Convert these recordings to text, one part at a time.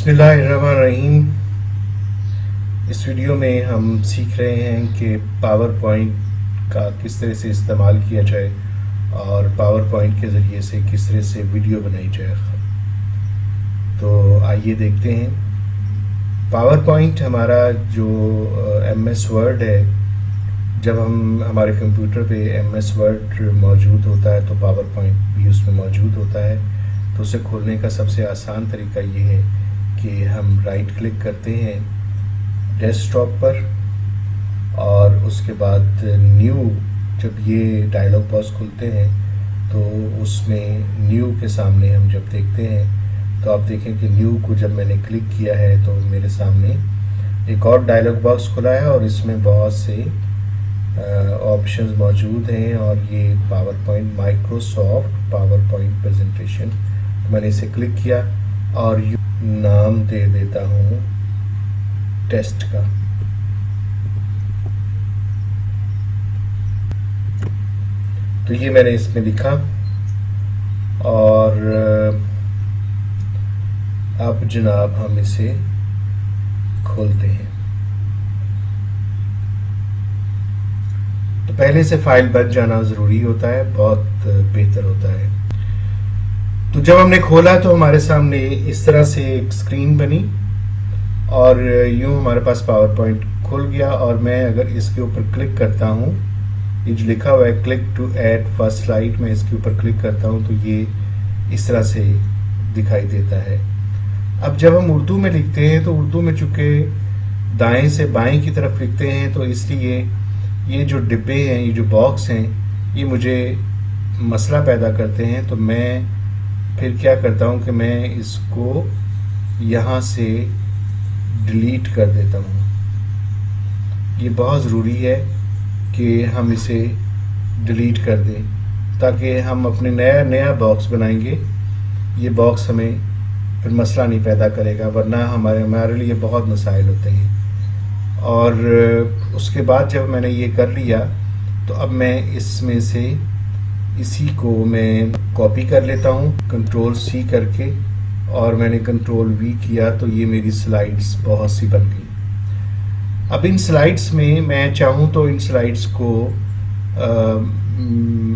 बिस्मिल्लाहिर्रहमानिर्रहीम। इस वीडियो में हम सीख रहे हैं कि पावर पॉइंट का किस तरह से इस्तेमाल किया जाए और पावर पॉइंट के ज़रिए से किस तरह से वीडियो बनाई जाए। तो आइए देखते हैं। पावर पॉइंट हमारा जो MS वर्ड है, जब हम हमारे कंप्यूटर पे MS वर्ड मौजूद होता है तो पावर पॉइंट भी उसमें मौजूद होता है। तो उसे खोलने का सबसे आसान तरीका ये है कि हम राइट क्लिक करते हैं डेस्कटॉप पर और उसके बाद न्यू, जब ये डायलॉग बॉक्स खुलते हैं तो उसमें न्यू के सामने हम जब देखते हैं तो आप देखें कि न्यू को जब मैंने क्लिक किया है तो मेरे सामने एक और डायलॉग बॉक्स खुला है और इसमें बहुत से ऑप्शंस मौजूद हैं और ये power point Microsoft power point presentation. तो मैंने इसे क्लिक किया और नाम दे देता हूँ टेस्ट का। तो ये मैंने इसमें लिखा और अब जनाब हम इसे खोलते हैं। तो पहले से फाइल बन जाना ज़रूरी होता है, बहुत बेहतर होता है। तो जब हमने खोला तो हमारे सामने इस तरह से एक स्क्रीन बनी और यूँ हमारे पास पावर पॉइंट खुल गया। और मैं अगर इसके ऊपर क्लिक करता हूँ, ये जो लिखा हुआ है click to add first slide, मैं इसके ऊपर क्लिक करता हूँ तो ये इस तरह से दिखाई देता है। अब जब हम उर्दू में लिखते हैं तो उर्दू में चूँकि दाएं से बाएं की तरफ लिखते हैं तो इसलिए ये जो डिब्बे हैं, ये जो बॉक्स हैं, ये मुझे मसला पैदा करते हैं। तो मैं फिर क्या करता हूँ कि मैं इसको यहाँ से डिलीट कर देता हूँ। ये बहुत ज़रूरी है कि हम इसे डिलीट कर दें ताकि हम अपने नया बॉक्स बनाएंगे, ये बॉक्स हमें फिर मसला नहीं पैदा करेगा, वरना हमारे लिए बहुत मसाइल होते हैं। और उसके बाद जब मैंने ये कर लिया तो अब मैं इसमें से इसी को मैं कॉपी कर लेता हूँ Ctrl+C करके, और मैंने Ctrl+V किया तो ये मेरी स्लाइड्स बहुत सी बन गई। अब इन स्लाइड्स में मैं चाहूँ तो इन स्लाइड्स को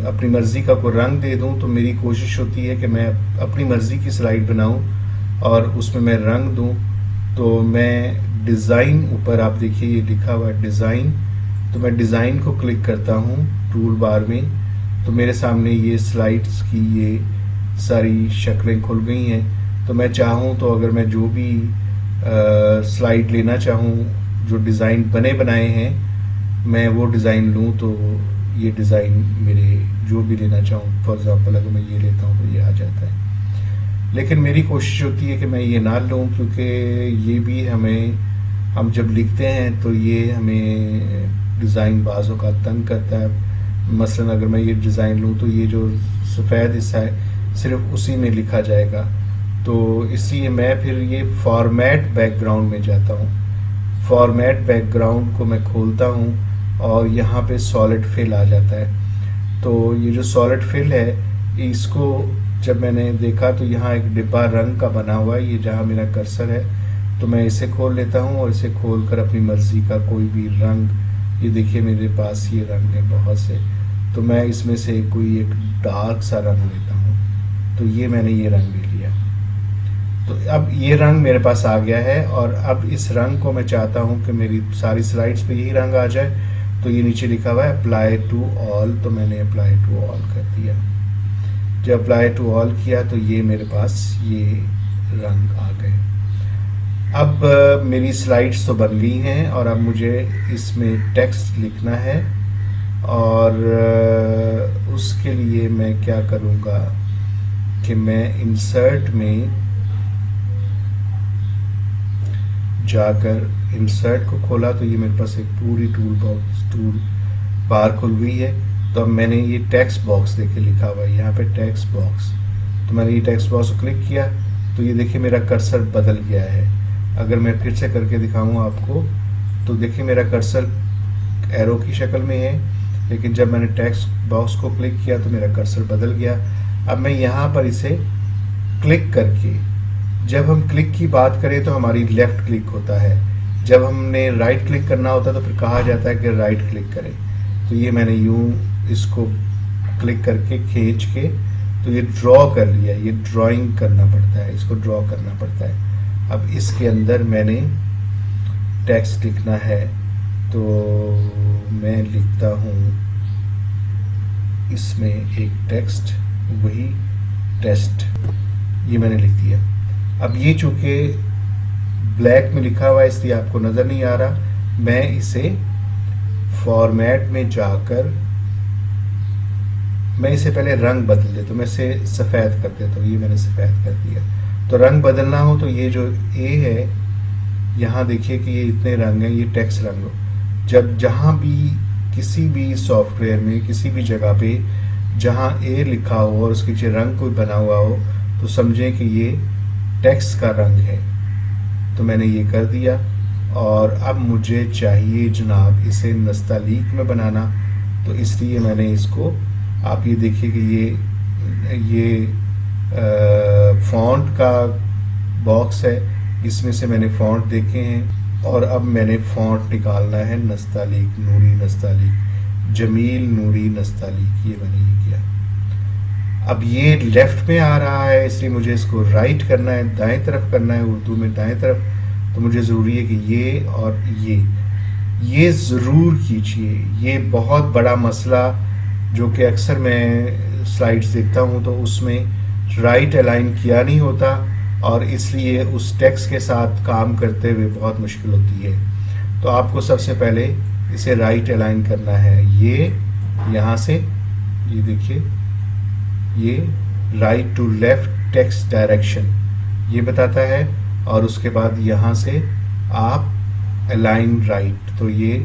अपनी मर्ज़ी का कोई रंग दे दूँ। तो मेरी कोशिश होती है कि मैं अपनी मर्ज़ी की स्लाइड बनाऊँ और उसमें मैं रंग दूँ। तो मैं डिज़ाइन, ऊपर आप देखिए ये लिखा हुआ है डिज़ाइन, तो मैं डिज़ाइन को क्लिक करता हूँ टूल बार में। तो मेरे सामने ये स्लाइड्स की ये सारी शक्लें खुल गई हैं। तो मैं चाहूँ तो अगर मैं जो भी स्लाइड लेना चाहूँ, जो डिज़ाइन बने बनाए हैं, मैं वो डिज़ाइन लूँ तो ये डिज़ाइन मेरे जो भी लेना चाहूँ, फॉर एग्ज़ाम्पल अगर मैं ये लेता हूँ तो ये आ जाता है। लेकिन मेरी कोशिश होती है कि मैं ये ना लूँ, क्योंकि ये भी हम जब लिखते हैं तो ये हमें डिज़ाइन बाज़ों का तंग करता है। मसलन अगर मैं ये डिज़ाइन लूँ तो ये जो सफ़ेद हिस्सा है सिर्फ उसी में लिखा जाएगा। तो इसलिए मैं फिर ये फॉर्मेट बैकग्राउंड में जाता हूँ। फॉर्मेट बैकग्राउंड को मैं खोलता हूँ और यहाँ पे सॉलिड फिल आ जाता है। तो ये जो सॉलिड फिल है, इसको जब मैंने देखा तो यहाँ एक डिब्बा रंग का बना हुआ है, ये जहाँ मेरा कर्सर है, तो मैं इसे खोल लेता हूँ और इसे खोल कर अपनी मर्ज़ी का कोई भी रंग, ये देखिए मेरे पास ये रंग है बहुत से, तो मैं इसमें से कोई एक डार्क सा रंग लेता हूँ। तो ये मैंने ये रंग ले लिया। तो अब ये रंग मेरे पास आ गया है और अब इस रंग को मैं चाहता हूँ कि मेरी सारी स्लाइड्स पे यही रंग आ जाए। तो ये नीचे लिखा हुआ है अप्लाई टू ऑल, तो मैंने अप्लाई टू ऑल कर दिया। जब अप्लाई टू ऑल किया तो ये मेरे पास ये रंग आ गए। अब मेरी स्लाइड्स तो बन गई हैं और अब मुझे इसमें टेक्स्ट लिखना है। और उसके लिए मैं क्या करूँगा कि मैं इंसर्ट में जाकर इंसर्ट को खोला तो ये मेरे पास एक पूरी टूल बार खुल गई है। तो अब मैंने ये टेक्स्ट बॉक्स देखे लिखा हुआ है यहाँ पे टेक्स्ट बॉक्स, तो मैंने ये टेक्स्ट बॉक्स को क्लिक किया तो ये देखिए मेरा कर्सर बदल गया है। अगर मैं फिर से करके दिखाऊँ आपको तो देखिए मेरा कर्सर एरो की शक्ल में है, लेकिन जब मैंने टेक्स्ट बॉक्स को क्लिक किया तो मेरा कर्सर बदल गया। अब मैं यहाँ पर इसे क्लिक करके जब हम क्लिक की बात करें तो हमारी लेफ़्ट क्लिक होता है, जब हमने राइट क्लिक करना होता है तो फिर कहा जाता है कि राइट क्लिक करें। तो ये मैंने यूँ इसको क्लिक करके खींच के तो ये ड्रॉ कर लिया, ये ड्राइंग करना पड़ता है, इसको ड्रॉ करना पड़ता है। अब इसके अंदर मैंने टेक्स्ट लिखना है, तो मैं लिखता हूँ इसमें एक टेक्स्ट, वही टेस्ट, ये मैंने लिख दिया। अब ये चूँकि ब्लैक में लिखा हुआ है इसलिए आपको नज़र नहीं आ रहा, मैं इसे फॉर्मेट में जाकर मैं इसे पहले रंग बदल देता हूँ, मैं इसे सफ़ेद कर देता हूँ। ये मैंने सफ़ेद कर दिया। तो रंग बदलना हो तो ये जो ए है, यहाँ देखिए कि ये इतने रंग हैं, ये टेक्स्ट रंग हो। जब जहाँ भी किसी भी सॉफ्टवेयर में किसी भी जगह पे जहाँ ए लिखा हो और उसके नीचे रंग कोई बना हुआ हो तो समझें कि ये टेक्स्ट का रंग है। तो मैंने ये कर दिया और अब मुझे चाहिए जनाब इसे नस्तालीक में बनाना, तो इसलिए मैंने इसको, आप ये देखिए कि ये फ़ॉन्ट का बॉक्स है, इसमें से मैंने फ़ॉन्ट देखे हैं और अब मैंने फ़ॉन्ट निकालना है नस्तालीक, नूरी नस्तालीक, जमील नूरी नस्तालीक, ये मैंने ये किया। अब ये लेफ़्ट में आ रहा है इसलिए मुझे इसको राइट करना है, दाएं तरफ करना है, उर्दू में दाएं तरफ। तो मुझे ज़रूरी है कि ये और ये ज़रूर कीजिए। ये बहुत बड़ा मसला जो कि अक्सर मैं स्लाइड्स देखता हूँ तो उसमें राइट अलाइन किया नहीं होता और इसलिए उस टेक्स्ट के साथ काम करते हुए बहुत मुश्किल होती है। तो आपको सबसे पहले इसे राइट अलाइन करना है। ये यहाँ से, ये देखिए, ये right to left text direction ये बताता है और उसके बाद यहाँ से आप अलाइन राइट, तो ये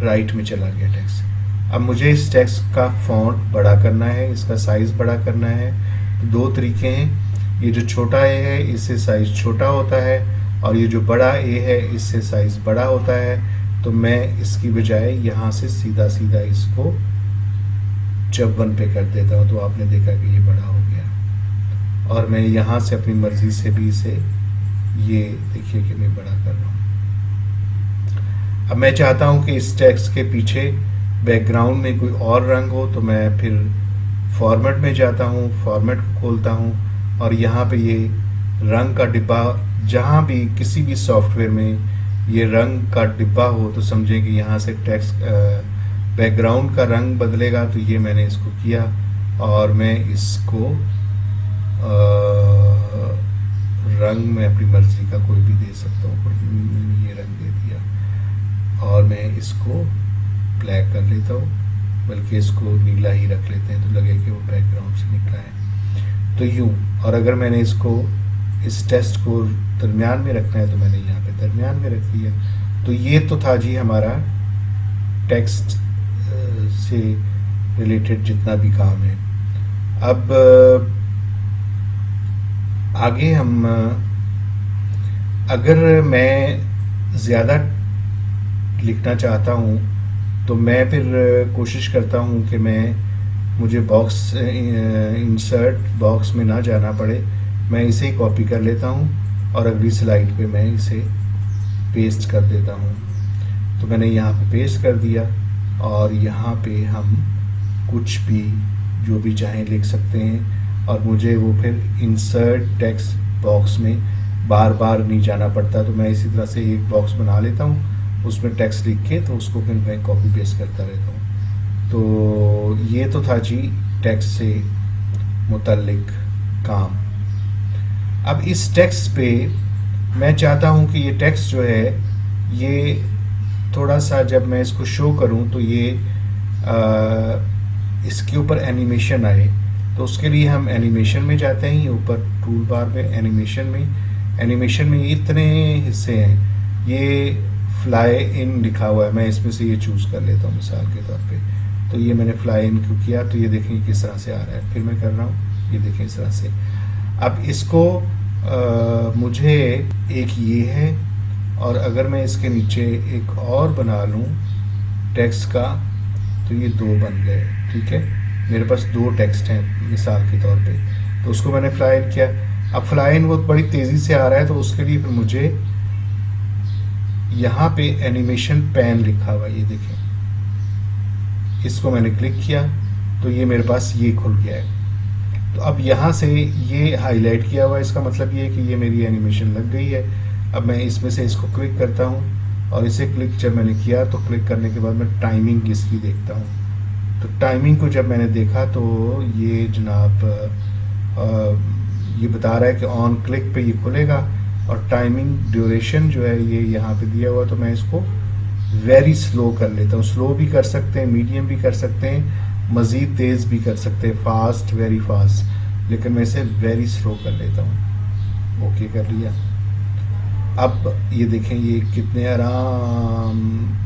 राइट में चला गया टेक्स्ट। अब मुझे इस टेक्स्ट का फ़ॉन्ट बड़ा करना है, इसका साइज़ बड़ा करना है। तो दो तरीके हैं, ये जो छोटा ए है इससे साइज़ छोटा होता है और ये जो बड़ा ए है इससे साइज़ बड़ा होता है। तो मैं इसकी बजाय यहाँ से सीधा सीधा इसको 54 पे कर देता हूँ, तो आपने देखा कि ये बड़ा हो गया। और मैं यहाँ से अपनी मर्ज़ी से भी इसे, ये देखिए कि मैं बड़ा कर रहा हूँ। अब मैं चाहता हूँ कि इस टेक्स्ट के पीछे बैकग्राउंड में कोई और रंग हो, तो मैं फिर फॉर्मेट में जाता हूँ, फॉर्मेट को खोलता हूँ और यहाँ पे ये रंग का डिब्बा, जहाँ भी किसी भी सॉफ्टवेयर में ये रंग का डिब्बा हो तो समझें कि यहाँ से टेक्स्ट बैकग्राउंड का रंग बदलेगा। तो ये मैंने इसको किया और मैं इसको रंग में अपनी मर्ज़ी का कोई भी दे सकता हूँ, ये रंग दे दिया और मैं इसको ब्लैक कर लेता हूँ, बल्कि इसको नीला ही रख लेते हैं तो लगे कि वो बैकग्राउंड से निकला है। तो यूँ, और अगर मैंने इसको, इस टेक्स्ट को दरमियान में रखना है तो मैंने यहाँ पे दरमियान में रख दिया। तो ये तो था जी हमारा टेक्स्ट से रिलेटेड जितना भी काम है। अब आगे हम, अगर मैं ज़्यादा लिखना चाहता हूँ तो मैं फिर कोशिश करता हूँ कि मुझे बॉक्स, इंसर्ट बॉक्स में ना जाना पड़े, मैं इसे ही कॉपी कर लेता हूँ और अगली स्लाइड पे मैं इसे पेस्ट कर देता हूँ। तो मैंने यहाँ पे पेस्ट कर दिया और यहाँ पे हम कुछ भी जो भी चाहें लिख सकते हैं और मुझे वो फिर इंसर्ट टेक्स्ट बॉक्स में बार बार नहीं जाना पड़ता। तो मैं इसी तरह से एक बॉक्स बना लेता हूँ, उसमें टेक्स्ट लिख के, तो उसको फिर मैं कॉपी पेस्ट करता रहता हूँ। तो ये तो था जी टेक्स्ट से मुतल्लिक काम। अब इस टेक्स्ट पे मैं चाहता हूँ कि ये टेक्स्ट जो है ये थोड़ा सा, जब मैं इसको शो करूँ तो ये इसके ऊपर एनिमेशन आए, तो उसके लिए हम एनिमेशन में जाते हैं। ये ऊपर टूल बार में एनिमेशन में इतने हिस्से हैं, ये फ्लाई इन लिखा हुआ है, मैं इसमें से ये चूज़ कर लेता हूँ मिसाल के तौर पे। तो ये मैंने फ्लाई इन क्यों किया, तो ये देखें किस तरह से आ रहा है। फिर मैं कर रहा हूँ, ये देखें इस तरह से। अब इसको मुझे एक ये है और अगर मैं इसके नीचे एक और बना लूँ टेक्स्ट का तो ये दो बन गए, ठीक है। मेरे पास दो टेक्स्ट हैं मिसाल के तौर पे, तो उसको मैंने फ्लाई इन किया। अब फ्लाई इन बहुत बड़ी तेज़ी से आ रहा है, तो उसके लिए फिर मुझे यहाँ पे एनिमेशन पैन लिखा हुआ है, ये देखें, इसको मैंने क्लिक किया तो ये मेरे पास ये खुल गया है। तो अब यहाँ से ये हाईलाइट किया हुआ है, इसका मतलब ये है कि ये मेरी एनिमेशन लग गई है। अब मैं इसमें से इसको क्लिक करता हूँ और इसे क्लिक जब मैंने किया तो क्लिक करने के बाद मैं टाइमिंग इसकी देखता हूँ। तो टाइमिंग को जब मैंने देखा तो ये जनाब ये बता रहा है कि ऑन क्लिक पे ये खुलेगा, और टाइमिंग ड्यूरेशन जो है ये यहाँ पे दिया हुआ, तो मैं इसको वेरी स्लो कर लेता हूँ। स्लो भी कर सकते हैं, मीडियम भी कर सकते हैं, मज़ीद तेज़ भी कर सकते हैं, फास्ट, वेरी फास्ट, लेकिन मैं इसे वेरी स्लो कर लेता हूँ। ओके कर लिया। अब ये देखें ये कितने आराम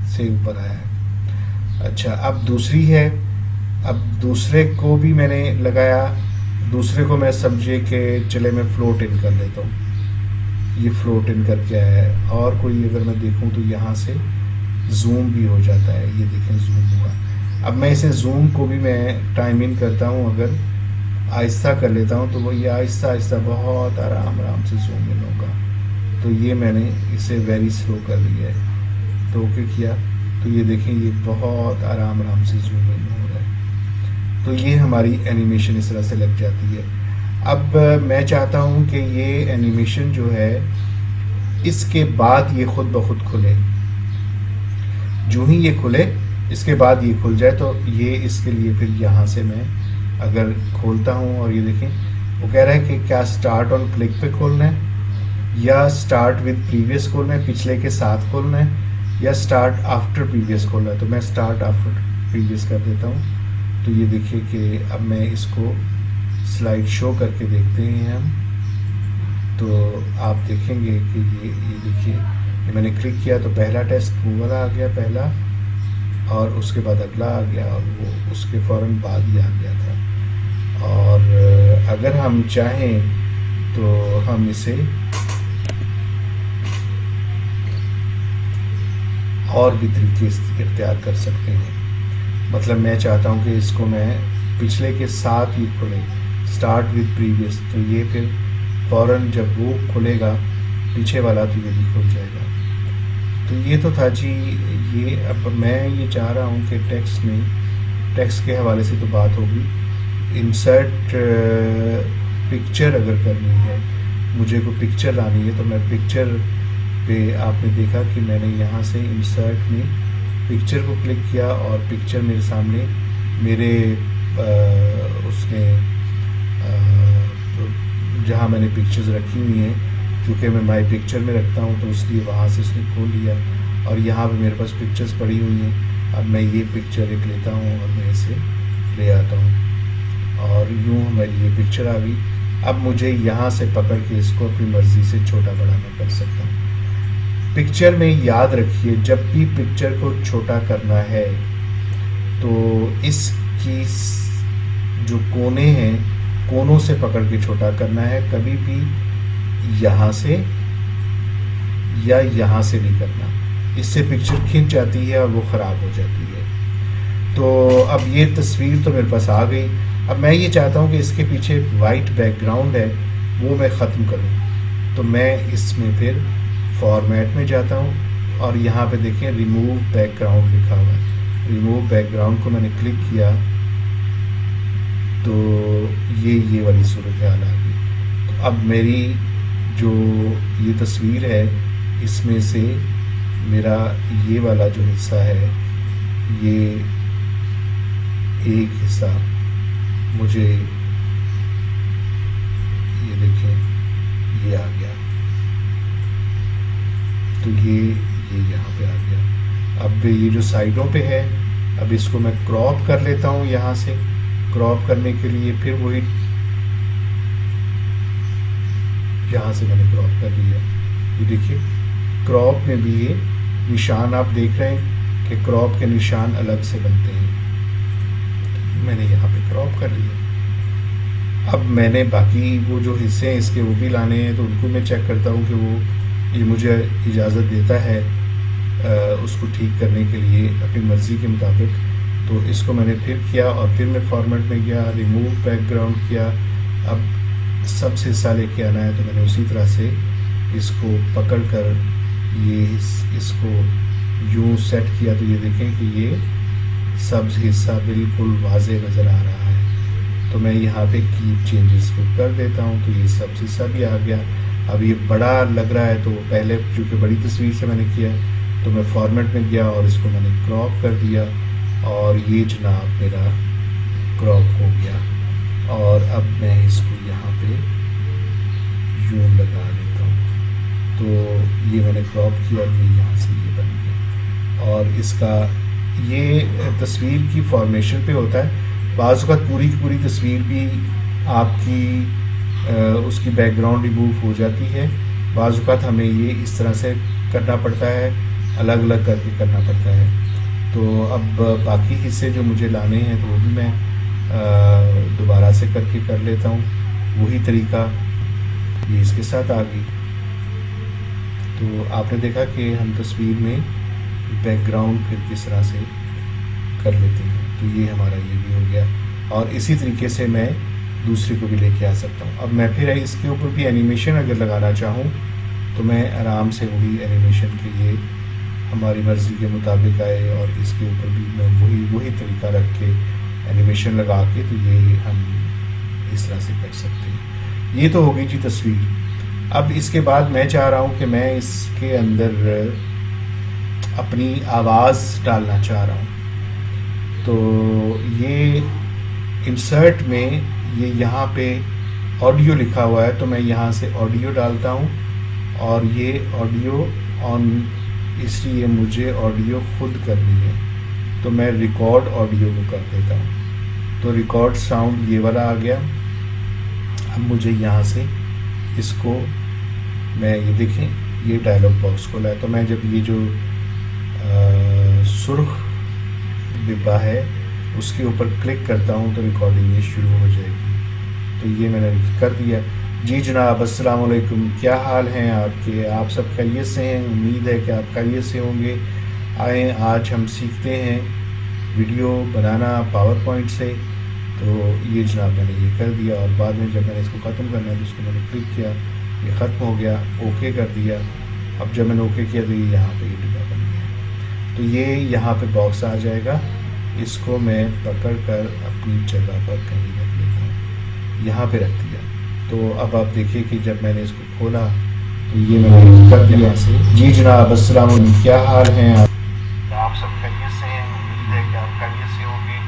से ऊपर आया है। अच्छा, अब दूसरी है, अब दूसरे को भी मैंने लगाया, दूसरे को मैं समझे कि चले मैं फ्लोट इन कर लेता हूँ, ये फ्लोट इन करके आया है। और कोई अगर मैं देखूँ तो यहाँ से जूम भी हो जाता है, ये देखें जूम हुआ। अब मैं इसे जूम को भी मैं टाइम इन करता हूँ, अगर आहिस्ता कर लेता हूँ तो वो ये आहिस्ता आहिस्ता बहुत आराम आराम से जूम इन होगा। तो ये मैंने इसे वेरी स्लो कर लिया है, तो ओके किया तो ये देखें ये बहुत आराम आराम से जूम इन हो रहा है। तो ये हमारी एनिमेशन इस तरह से लग जाती है। अब मैं चाहता हूँ कि ये एनिमेशन जो है इसके बाद ये खुद ब खुद खुले, जो ही ये खुले इसके बाद ये खुल जाए। तो ये इसके लिए फिर यहाँ से मैं अगर खोलता हूँ और ये देखें वो कह रहा है कि क्या स्टार्ट ऑन क्लिक पे खोलना है या स्टार्ट विद प्रीवियस खोलना है, पिछले के साथ खोलना है, या स्टार्ट आफ्टर प्रीवियस खोलना है। तो मैं स्टार्ट आफ्टर प्रीवियस कर देता हूँ। तो ये देखिए कि अब मैं इसको स्लाइड शो करके देखते हैं हम, तो आप देखेंगे कि ये देखिए ये मैंने क्लिक किया तो पहला टेस्ट वो वाला आ गया पहला, और उसके बाद अगला आ गया, और वो उसके फ़ौरन बाद ही आ गया था। और अगर हम चाहें तो हम इसे और भी तरीके इख्तियार कर सकते हैं। मतलब मैं चाहता हूँ कि इसको मैं पिछले के साथ ही खुले, स्टार्ट विद प्रीवियस, तो ये फिर फ़ौरन जब वो खुलेगा पीछे वाला तो ये भी खुल जाएगा। तो ये तो था जी ये। अब मैं ये चाह रहा हूँ कि टेक्स्ट में, टेक्स्ट के हवाले से तो बात होगी, इंसर्ट पिक्चर अगर करनी है, मुझे को पिक्चर लानी है, तो मैं पिक्चर पे आपने देखा कि मैंने यहाँ से इंसर्ट में पिक्चर को क्लिक किया और पिक्चर मेरे सामने मेरे उसने जहाँ मैंने पिक्चर्स रखी हुई हैं, क्योंकि मैं माई पिक्चर में रखता हूँ तो इसलिए वहाँ से उसने खोल लिया, और यहाँ पे मेरे पास पिक्चर्स पड़ी हुई हैं। अब मैं ये पिक्चर एक लेता हूँ और मैं इसे ले आता हूँ, और यूँ हमारी ये पिक्चर आ गई। अब मुझे यहाँ से पकड़ के इसको अपनी मर्ज़ी से छोटा बड़ा मैं कर सकता हूँ। पिक्चर में याद रखिए जब भी पिक्चर को छोटा करना है तो इसकी जो कोने हैं, कोनों से पकड़ के छोटा करना है, कभी भी यहाँ से या यहाँ से नहीं करना, इससे पिक्चर खिंच जाती है और वो ख़राब हो जाती है। तो अब ये तस्वीर तो मेरे पास आ गई। अब मैं ये चाहता हूँ कि इसके पीछे वाइट बैकग्राउंड है वो मैं ख़त्म करूँ, तो मैं इसमें फिर फॉर्मेट में जाता हूँ और यहाँ पे देखें रिमूव बैकग्राउंड लिखा हुआ है। रिमूव बैकग्राउंड को मैंने क्लिक किया तो ये वाली सूरत हाल आ गई। तो अब मेरी जो ये तस्वीर है इसमें से मेरा ये वाला जो हिस्सा है, ये एक हिस्सा मुझे ये देखें ये आ गया, तो ये यहाँ पे आ गया। अब ये जो साइडों पे है, अब इसको मैं क्रॉप कर लेता हूँ। यहाँ से क्रॉप करने के लिए फिर वही यहाँ से मैंने क्रॉप कर लिया। ये देखिए क्रॉप में भी ये निशान आप देख रहे हैं कि क्रॉप के निशान अलग से बनते हैं। मैंने यहाँ पे क्रॉप कर लिया। अब मैंने बाकी वो जो हिस्से हैं इसके वो भी लाने हैं, तो उनको मैं चेक करता हूँ कि वो ये मुझे इजाज़त देता है उसको ठीक करने के लिए अपनी मर्ज़ी के मुताबिक। तो इसको मैंने फिर किया और फिर मैं फॉर्मेट में गया, रिमूव बैकग्राउंड किया। अब सबसे हिस्सा लेके आना है, तो मैंने उसी तरह से इसको पकड़ कर ये इसको यूँ सेट किया, तो ये देखें कि ये सब्ज हिस्सा बिल्कुल वाज़े नज़र आ रहा है। तो मैं यहाँ पे कीप चेंजेस को कर देता हूँ, तो ये सब्ज हिस्सा भी आ गया। अब ये बड़ा लग रहा है, तो पहले चूँकि बड़ी तस्वीर से मैंने किया तो मैं फॉर्मेट में गया और इसको मैंने क्रॉप कर दिया, और ये जनाब मेरा क्रॉप हो गया। और अब मैं इसको यहाँ पे यूँ लगा लेता हूँ, तो ये मैंने क्रॉप किया, तो यहाँ से ये बन गया। और इसका ये तस्वीर की फॉर्मेशन पे होता है। बाज़ वक़्त पूरी की पूरी तस्वीर भी आपकी उसकी बैकग्राउंड रिमूव हो जाती है, बाज़ वक़्त हमें ये इस तरह से करना पड़ता है, अलग अलग करके करना पड़ता है। तो अब बाकी हिस्से जो मुझे लाने हैं तो वो भी मैं दोबारा से करके कर लेता हूँ। वही तरीका ये इसके साथ आ गई। तो आपने देखा कि हम तस्वीर में बैकग्राउंड फिर किस तरह से कर लेते हैं। तो ये हमारा ये भी हो गया, और इसी तरीके से मैं दूसरे को भी लेके आ सकता हूँ। अब मैं फिर इसके ऊपर भी एनिमेशन अगर लगाना चाहूँ तो मैं आराम से वही एनिमेशन के लिए हमारी मर्ज़ी के मुताबिक आए, और इसके ऊपर भी मैं वही तरीका रख के एनिमेशन लगा के, तो ये हम इस तरह से कर सकते हैं। ये तो हो गई जी तस्वीर। अब इसके बाद मैं चाह रहा हूँ कि मैं इसके अंदर अपनी आवाज़ डालना चाह रहा हूँ। तो ये इंसर्ट में ये यहाँ पे ऑडियो लिखा हुआ है, तो मैं यहाँ से ऑडियो डालता हूँ, और ये ऑडियो ऑन, इसलिए मुझे ऑडियो खुद करनी है, तो मैं रिकॉर्ड ऑडियो को कर देता हूँ। तो रिकॉर्ड साउंड ये वाला आ गया। अब मुझे यहाँ से इसको मैं ये देखें ये डायलॉग बॉक्स खोला है, तो मैं जब ये जो सुर्ख डिब्बा है उसके ऊपर क्लिक करता हूँ तो रिकॉर्डिंग ये शुरू हो जाएगी। तो ये मैंने कर दिया। जी जनाब, अस्सलाम वालेकुम, क्या हाल हैं आपके? आप सब खैरियत से हैं? उम्मीद है कि आप खैरियत से होंगे। आए आज हम सीखते हैं वीडियो बनाना पावर पॉइंट से। तो ये जनाब मैंने ये कर दिया, और बाद में जब मैंने इसको ख़त्म करना है तो उसको मैंने क्लिक किया, ये ख़त्म हो गया, ओके कर दिया। अब जब मैंने ओके किया तो ये यहाँ पे ये डिब्बा बन गया। तो ये यहाँ पे बॉक्स आ जाएगा, इसको मैं पकड़ कर अपनी जगह पर कहीं रख लेता हूँ, यहाँ पे रख दिया। तो अब आप देखिए कि जब मैंने इसको खोला तो ये मैंने कर दिया से। जी जनाब, अस्सलाम वालेकुम, क्या हाल हैं आप सब खैरियत से हैं? उम्मीद है कि आप खैरियत से होंगे।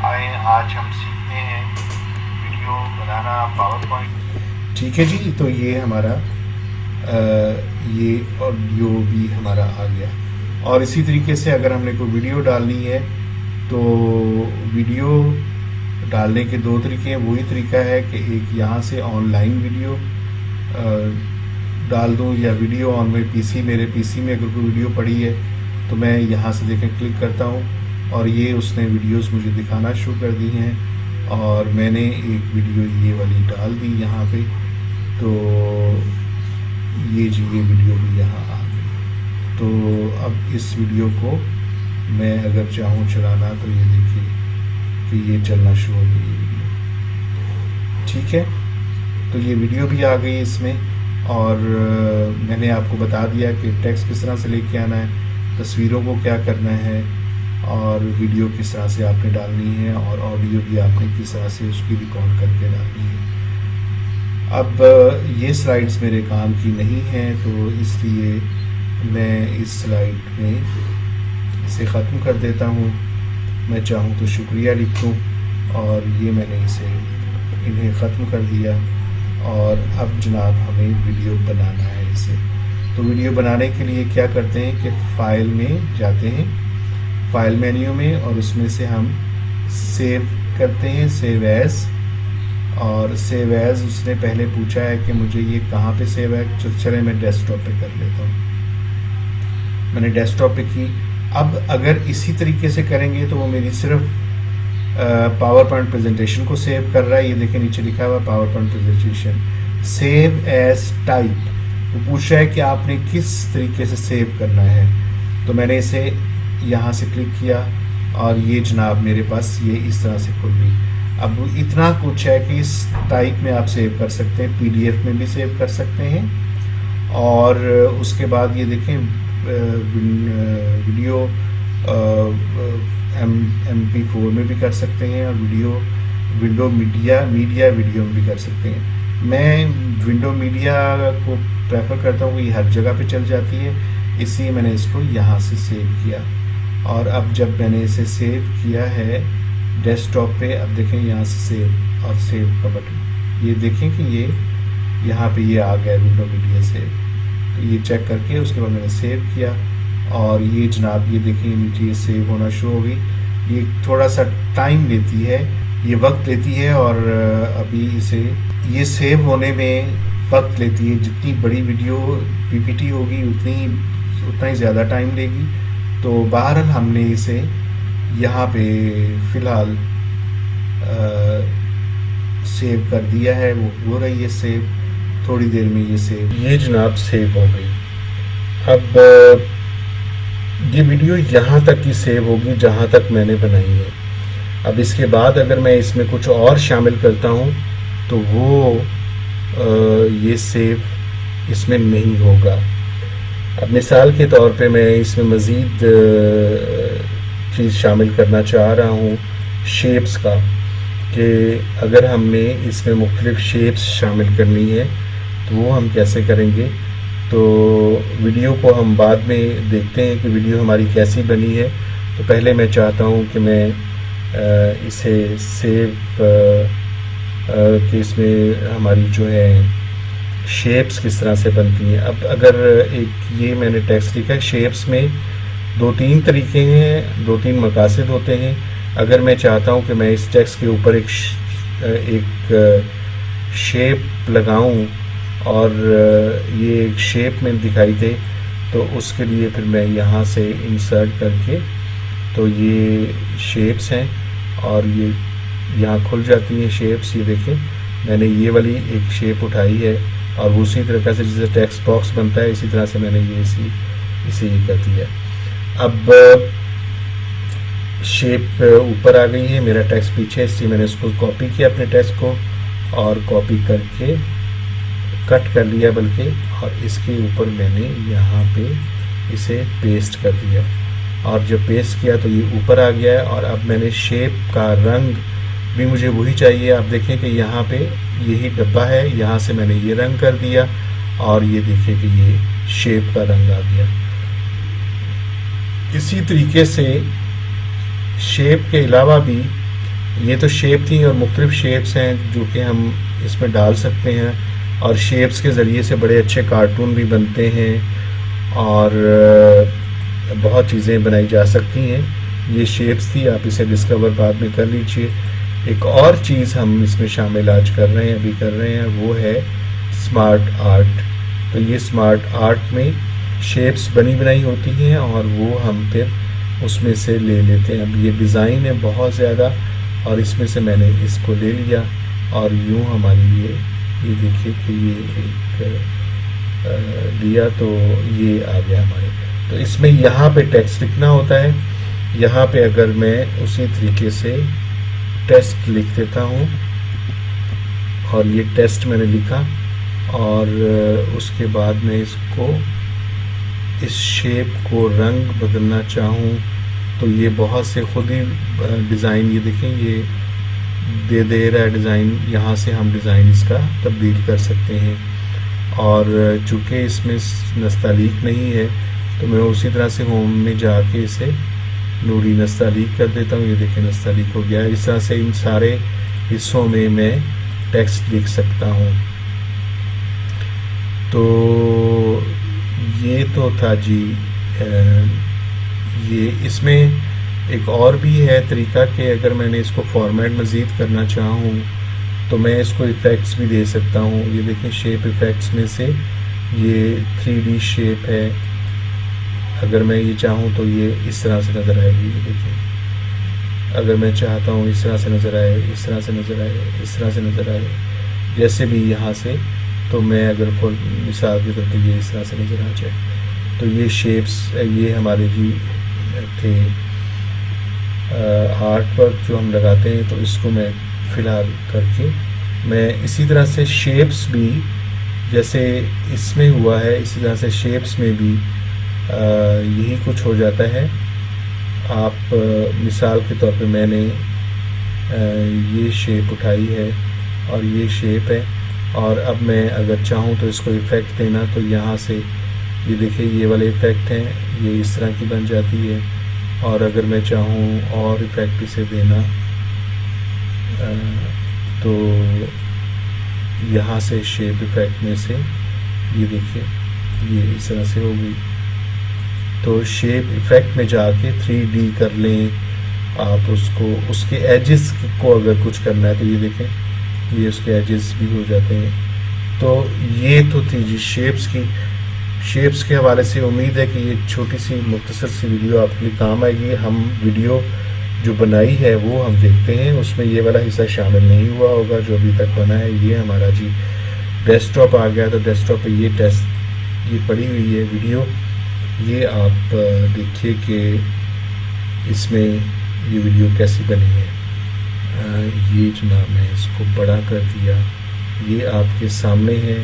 आए आज हम सीखते हैं वीडियो बनाना पावर पॉइंट। ठीक है जी, तो ये हमारा ये ऑडियो भी हमारा आ गया। और इसी तरीके से अगर हमने कोई वीडियो डालनी है तो वीडियो डालने के दो तरीके हैं। वही तरीका है कि एक यहाँ से ऑनलाइन वीडियो डाल दूँ, या वीडियो ऑन में पीसी, मेरे पीसी में अगर कोई वीडियो पड़ी है तो मैं यहाँ से देखें क्लिक करता हूँ, और ये उसने वीडियोस मुझे दिखाना शुरू कर दी हैं। और मैंने एक वीडियो ये वाली डाल दी यहाँ पे, तो ये जी ये वीडियो भी यहाँ आ गई। तो अब इस वीडियो को मैं अगर चाहूँ चलाना तो ये देखिए कि ये चलना शुरू हो गई ये वीडियो। ठीक है, तो ये वीडियो भी आ गई इसमें। और मैंने आपको बता दिया कि टेक्स्ट किस तरह से लेके आना है, तस्वीरों को क्या करना है, और वीडियो किस तरह से आपने डालनी है, और ऑडियो भी आपने किस तरह से उसकी रिकॉर्ड करके डालनी है। अब ये स्लाइड्स मेरे काम की नहीं हैं, तो इसलिए मैं इस स्लाइड में इसे ख़त्म कर देता हूँ। मैं चाहूँ तो शुक्रिया लिख दूँ, और ये मैंने इन्हें ख़त्म कर दिया। और अब जनाब हमें वीडियो बनाना है इसे। तो वीडियो बनाने के लिए क्या करते हैं कि फ़ाइल में जाते हैं, फाइल मेन्यू में, और उसमें से हम सेव करते हैं, सेव एज़। और सेव एज़ उसने पहले पूछा है कि मुझे ये कहाँ पे सेव है, चले मैं डेस्कटॉप पे कर लेता हूँ। मैंने डेस्कटॉप पे की। अब अगर इसी तरीके से करेंगे तो वो मेरी सिर्फ पावर पॉइंट प्रेजेंटेशन को सेव कर रहा है। ये देखिए नीचे लिखा हुआ power point presentation save as type. वो पूछ रहा है कि आपने किस तरीके से सेव करना है। तो मैंने इसे यहाँ से क्लिक किया, और ये जनाब मेरे पास ये इस तरह से खुल गई। अब इतना कुछ है कि इस टाइप में आप सेव कर सकते हैं, पीडीएफ में भी सेव कर सकते हैं। और उसके बाद ये देखें वीडियो MP4 में भी कर सकते हैं, और विंडो मीडिया वीडियो में भी कर सकते हैं। मैं विंडो मीडिया को प्रेफर करता हूँ कि हर जगह पे चल जाती है, इसलिए मैंने इसको यहाँ से सेव किया। और अब जब मैंने इसे सेव किया है डेस्कटॉप पे, अब देखें यहाँ से सेव और सेव का बटन, ये देखें कि ये यहाँ पे ये आ गया विंडो मीडिया सेव। तो ये चेक करके उसके बाद मैंने सेव किया, और ये जनाब ये देखिए नीचे ये सेव होना शुरू हो गई। ये थोड़ा सा टाइम लेती है, ये वक्त लेती है, और अभी इसे ये सेव होने में वक्त लेती है। जितनी बड़ी वीडियो PPT होगी उतना ही ज़्यादा टाइम लेगी। तो बहरहाल हमने इसे यहाँ पे फ़िलहाल सेव कर दिया है, वो हो रही है सेव, थोड़ी देर में ये सेव, ये जनाब सेव हो गई। अब ये वीडियो यहाँ तक की सेव होगी जहाँ तक मैंने बनाई है। अब इसके बाद अगर मैं इसमें कुछ और शामिल करता हूँ तो वो ये सेव इसमें नहीं होगा। अब मिसाल के तौर पे मैं इसमें मज़ीद चीज़ शामिल करना चाह रहा हूँ शेप्स का, कि अगर हमने इसमें मुख्तलिफ शेप्स शामिल करनी है तो वो हम कैसे करेंगे। तो वीडियो को हम बाद में देखते हैं कि वीडियो हमारी कैसी बनी है। तो पहले मैं चाहता हूँ कि मैं इसे सेव कि इसमें हमारी जो है शेप्स किस तरह से बनती हैं। अब अगर एक ये मैंने टेक्स्ट लिखा है, शेप्स में 2-3 तरीके हैं, 2-3 मकासद होते हैं। अगर मैं चाहता हूँ कि मैं इस टेक्स्ट के ऊपर एक शेप लगाऊं और ये एक शेप में दिखाई दे, तो उसके लिए फिर मैं यहाँ से इंसर्ट करके, तो ये शेप्स हैं और ये यहाँ खुल जाती हैं शेप्स। ये देखें मैंने ये वाली एक शेप उठाई है, और उसी तरीके से जैसे टेक्स्ट बॉक्स बनता है इसी तरह से मैंने ये इसे ये कर दिया। अब शेप ऊपर आ गई है, मेरा टेक्स्ट पीछे, इसलिए मैंने इसको कॉपी किया अपने टेक्स्ट को, और कॉपी करके कट कर लिया बल्कि, और इसके ऊपर मैंने यहाँ पे इसे पेस्ट कर दिया। और जब पेस्ट किया तो ये ऊपर आ गया है। और अब मैंने शेप का रंग भी मुझे वही चाहिए। आप देखें कि यहाँ पे यही डब्बा है, यहाँ से मैंने ये रंग कर दिया, और ये देखिए कि ये शेप का रंग आ गया। इसी तरीके से शेप के अलावा भी, ये तो शेप थी और मुख्तलिफ शेप्स हैं जो कि हम इसमें डाल सकते हैं, और शेप्स के ज़रिए से बड़े अच्छे कार्टून भी बनते हैं, और बहुत चीज़ें बनाई जा सकती हैं। ये शेप्स थी, आप इसे डिस्कवर बाद में कर लीजिए। एक और चीज़ हम इसमें शामिल आज कर रहे हैं, अभी कर रहे हैं, वो है स्मार्ट आर्ट। तो ये स्मार्ट आर्ट में शेप्स बनी बनाई होती हैं, और वो हम फिर उसमें से ले लेते हैं। अब ये डिज़ाइन है बहुत ज़्यादा, और इसमें से मैंने इसको ले लिया, और यूँ हमारी ये देखिए कि ये एक लिया, तो ये आ गया हमारे। तो इसमें यहाँ पे टेक्स्ट लिखना होता है। यहाँ पे अगर मैं उसी तरीके से टेस्ट लिख देता हूँ, और ये टेस्ट मैंने लिखा, और उसके बाद मैं इसको इस शेप को रंग बदलना चाहूँ तो ये बहुत से खुद ही डिज़ाइन, ये देखें ये दे रहा है डिज़ाइन। यहाँ से हम डिज़ाइन इसका तब्दील कर सकते हैं। और चूँकि इसमें नस्तालीक नहीं है तो मैं उसी तरह से होम में जाके इसे नूरी नस्तालीक कर देता हूँ। ये देखें नस्तालीक हो गया। इस तरह से इन सारे हिस्सों में मैं टेक्स्ट लिख सकता हूँ। तो ये तो था जी। ये इसमें एक और भी है तरीका कि अगर मैंने इसको फॉर्मेट मज़ीद करना चाहूँ तो मैं इसको इफ़ेक्ट्स भी दे सकता हूँ। ये देखें शेप इफ़ेक्ट्स में से ये 3D शेप है। अगर मैं ये चाहूँ तो ये इस तरह से नज़र आएगी। ये देखिए अगर मैं चाहता हूँ इस तरह से नज़र आए, इस तरह से नज़र आए, इस तरह से नज़र आए, जैसे भी यहाँ से, तो मैं अगर मिसाल के तौर पर ये इस तरह से नज़र आ जाए। तो ये शेप्स ये हमारे जी थे। आर्ट वर्क जो हम लगाते हैं, तो इसको मैं फ़िलहाल करके मैं इसी तरह से शेप्स भी जैसे इसमें हुआ है, इसी तरह से शेप्स में भी यही कुछ हो जाता है। आप मिसाल के तौर पे मैंने ये शेप उठाई है और ये शेप है, और अब मैं अगर चाहूँ तो इसको इफ़ेक्ट देना, तो यहाँ से ये देखिए ये वाले इफ़ेक्ट हैं, ये इस तरह की बन जाती है। और अगर मैं चाहूँ और इफ़ेक्ट इसे देना तो यहाँ से शेप इफ़ेक्ट में से ये देखिए ये इस तरह से होगी। तो शेप इफ़ेक्ट में जाके 3D कर लें आप उसको, उसके एजेस को अगर कुछ करना है तो ये देखें ये उसके एजेस भी हो जाते हैं। तो ये तो थी जी शेप्स के हवाले से। उम्मीद है कि ये छोटी सी मुख्तसर सी वीडियो आपके लिए काम आएगी। हम वीडियो जो बनाई है वो हम देखते हैं, उसमें ये वाला हिस्सा शामिल नहीं हुआ होगा जो अभी तक बना है। ये हमारा जी डेस्कटॉप आ गया, तो डेस्कटॉप पे ये पड़ी हुई है वीडियो। ये आप देखिए कि इसमें ये वीडियो कैसी बनी है। ये जनाब मैं इसको बड़ा कर दिया, ये आपके सामने है,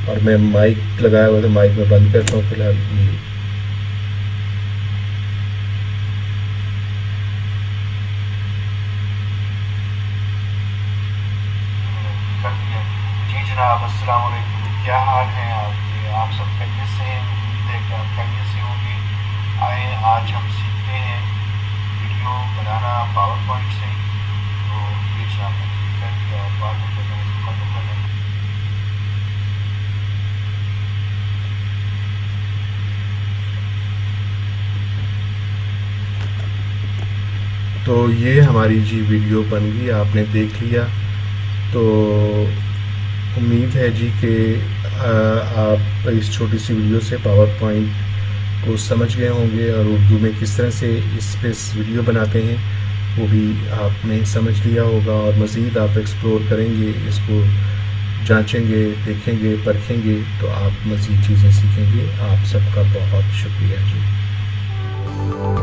और मैं माइक लगाया हुआ तो माइक में बंद करता हूँ फिलहाल। ये जी जनाब, अस्सलाम वालेकुम। क्या हाल है आपके? आप सब खैरियत से हैं? उम्मीद है कि आप खैरियत से होंगे। आए आज हम सीखते हैं वीडियो बनाना पावर पॉइंट से। तो ये जनाब मैंने क्लिक कर दिया और बाद में जब मैं इसको खत्म कर लेंगे। तो ये हमारी जी वीडियो बन गई, आपने देख लिया। तो उम्मीद है जी कि आप इस छोटी सी वीडियो से पावर पॉइंट को समझ गए होंगे, और उर्दू में किस तरह से इस पे वीडियो बनाते हैं वो भी आपने समझ लिया होगा। और मज़ीद आप एक्सप्लोर करेंगे, इसको जांचेंगे, देखेंगे, परखेंगे, तो आप मज़ीद चीज़ें सीखेंगे। आप सबका बहुत शुक्रिया जी।